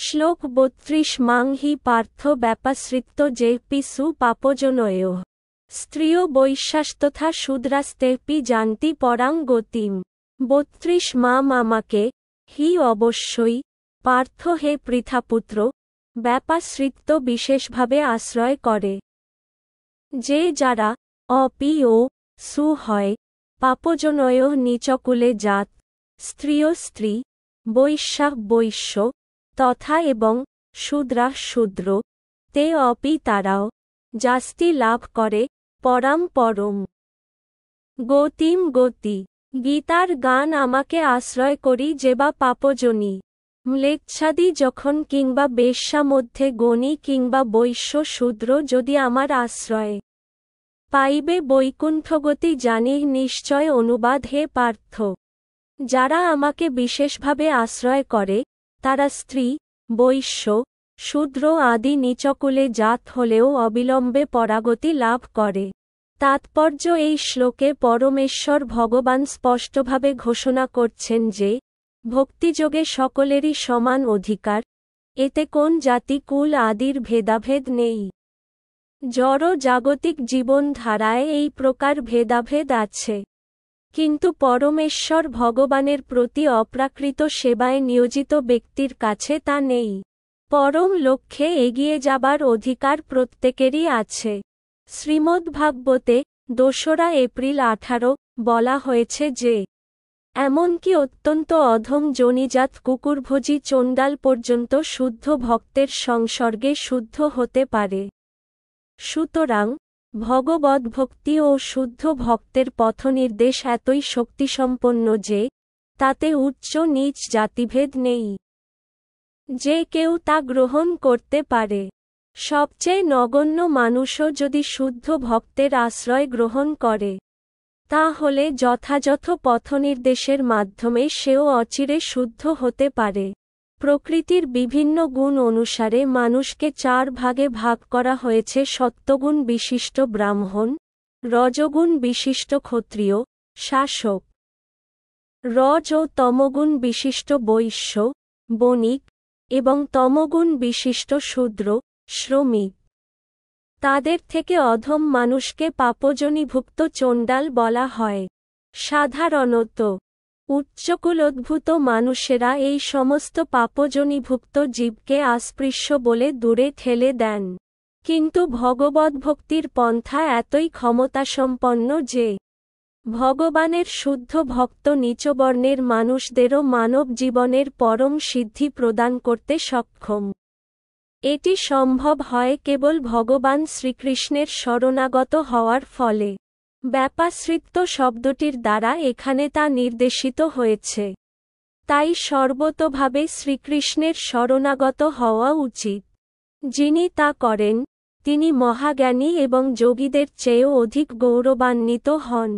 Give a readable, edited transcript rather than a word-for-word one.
শ্লোক ৩২ মাং হি পার্থ ব্যাপাশ্রিত্য যে পিসু পাপজনয় স্ত্রিয় বৈশ্যাস্তথা শূদ্রাস্তেপি জানতি পরাং গতিম। ৩২ আমাকে হি অবশ্যই পার্থ হে পৃথাপুত্র ব্যাপাশ্রিত্য বিশেষভাবে আশ্রয় করে যে যারা অপি ও সু হয় পাপজনয় নিচকুলে জাত স্ত্রিয় স্ত্রী বৈশ্যা বৈশ্য তথা এবং শূদ্রা শূদ্র তে অপি তারাও জাস্তি লাভ করে পরাম পরম গতিম গতি। গীতার গান আমাকে আশ্রয় করি যেবা পাপজনী ম্লেচ্ছাদি যখন কিংবা বেশ্যা মধ্যে গণী কিংবা বৈশ্য শূদ্র যদি আমার আশ্রয়ে পাইবে বৈকুণ্ঠগতি জানি নিশ্চয় অনুবাদ হে পার্থ। যারা আমাকে বিশেষভাবে আশ্রয় করে তারা স্ত্রী বৈশ্য শূদ্র আদি নিচকুলে জাত হলেও অবিলম্বে পরাগতি লাভ করে। তাৎপর্য এই শ্লোকে পরমেশ্বর ভগবান স্পষ্টভাবে ঘোষণা করছেন যে ভক্তিযোগে সকলেরই সমান অধিকার, এতে কোন জাতি কুল আদির ভেদাভেদ নেই। জড় জাগতিক জীবনধারায় এই প্রকার ভেদাভেদ আছে, কিন্তু পরমেশ্বর ভগবানের প্রতি অপ্রাকৃত সেবায় নিয়োজিত ব্যক্তির কাছে তা নেই। পরম লক্ষ্যে এগিয়ে যাবার অধিকার প্রত্যেকেরই আছে। শ্রীমদ্ভাগবতে ২রা এপ্রিল ১৮ বলা হয়েছে যে এমনকি অত্যন্ত অধম যোনিজাত কুকুরভোজী চণ্ডাল পর্যন্ত শুদ্ধ ভক্তের সংসর্গে শুদ্ধ হতে পারে। সুতরাং ভগবদ্ভক্তি ও শুদ্ধ ভক্তের পথনির্দেশ এতই শক্তিসম্পন্ন যে তাতে উচ্চ নীচ জাতিভেদ নেই, যে কেউ তা গ্রহণ করতে পারে। সবচেয়ে নগণ্য মানুষও যদি শুদ্ধ ভক্তের আশ্রয় গ্রহণ করে তা হলে যথাযথ পথনির্দেশের মাধ্যমে সেও অচিরে শুদ্ধ হতে পারে। প্রকৃতির বিভিন্ন গুণ অনুসারে মানুষকে ৪ ভাগে ভাগ করা হয়েছে: সত্ত্বগুণ বিশিষ্ট ব্রাহ্মণ, রজগুণ বিশিষ্ট ক্ষত্রিয় শাসক, রজ ও তমগুণ বিশিষ্ট বৈশ্য বণিক এবং তমগুণ বিশিষ্ট শূদ্র শ্রমিক। তাদের থেকে অধম মানুষকে পাপজনীভুক্ত চণ্ডাল বলা হয়। সাধারণত উচ্চকুলোদ্ভূত মানুষেরা এই সমস্ত পাপজনীভুক্ত জীবকে অস্পৃশ্য বলে দূরে ঠেলে দেন, কিন্তু ভগবদ্ভক্তির পন্থা এতই ক্ষমতাসম্পন্ন যে ভগবানের শুদ্ধ ভক্ত নিচবর্ণের মানুষদেরও মানব জীবনের পরম সিদ্ধি প্রদান করতে সক্ষম। এটি সম্ভব হয় কেবল ভগবান শ্রীকৃষ্ণের শরণাগত হওয়ার ফলে। ব্যাপাশ্রিত্য শব্দটির দ্বারা এখানে তা নির্দেশিত হয়েছে। তাই সর্বতোভাবে শ্রীকৃষ্ণের শরণাগত হওয়া উচিত। যিনি তা করেন তিনি মহাজ্ঞানী এবং যোগীদের চেয়েও অধিক গৌরবান্বিত হন।